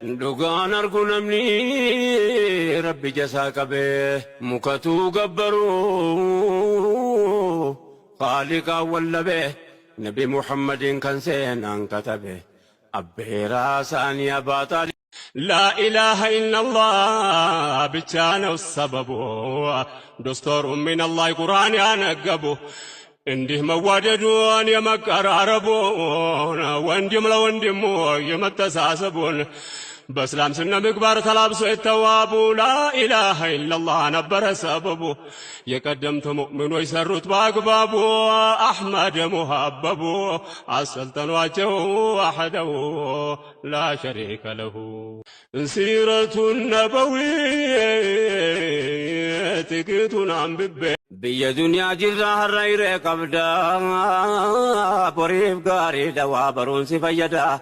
Dhugaan argu namni Rabbi jasaa qabee mukatuu gabbaruu Khaaliqaa wallabee Nabi Muhammadin kan seenaan katabe abbeeraa saanii abaataa لا إله إلا الله بتانا السبب دستور من الله قرآن أنا قبو انده مواددون يمكر عربون واندم لواندم يمتساسبون بسلام سنة مكبار تلابسو التوابو لا إله إلا الله نبر سببو يقدمت مؤمن ويسرت باقبابو أحمد مهببو السلطان واجه وحده لا شريك له سيرة النبوية تكتون عن ببه بيا دنيا جرها الرئير قبدا بريف غاري دوا برون سفيدا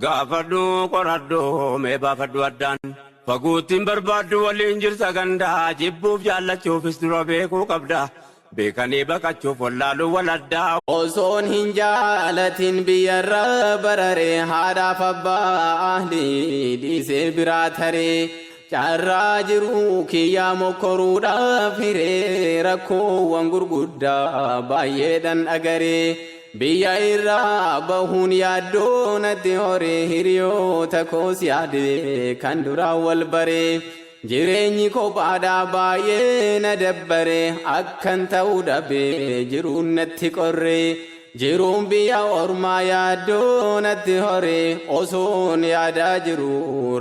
غافدو قردو ميبافدو أدان فقوتين بربادو والإنجر سغندا جبوف جالة فسترو بيكو قبدا بيكاني بكتشوف واللالو والأدا osoon hin jaalatin biyyarra barare haadhaaf abbaa ahli dhiisee biraa taree carraa jiru kiyyaa mokkoruudhaaf hiree rakkoowwan gurguddaa baay'eedhan agaree biyya irraa bahuun yaaddoo natti horee hiriyoota koos yaade kan duraan wal baree jireenyi kophaadhaa baay'ee na dabbare akkan ta'uu dhabee jiruun natti qorree jiruun biyya ormaa yaaddoo natti horee osoon yaadaa jiru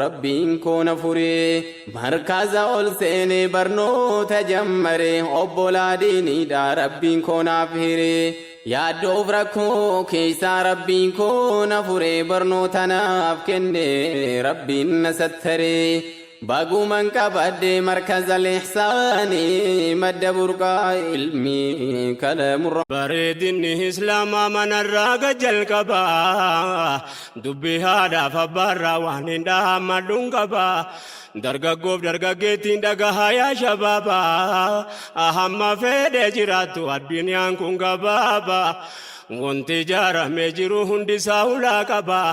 rabbiin koo na furee markaza ol seenee barnoota jammaree obbolaa diiniidha rabbiin koo naaf hiree yaaddoof rakkoo keessaa rabbiin koo na furee barnoota naaf kennee rabbiin na sattaree baguman qabadde markaza lihsaani madda burqaa ilmi kalamurra bareedinni islaamaa manarraa jalqabaa dubbii haadhaaf abbaarraa waan hin dhaammadhuun qabaa dargaggoof dargaggeettiin dhagahaa yaa shabaabaa ahamma fedhee jiraattu addunyaan kun gabaabaa wanti ijaaramee jiru hundisaa hulaa qabaa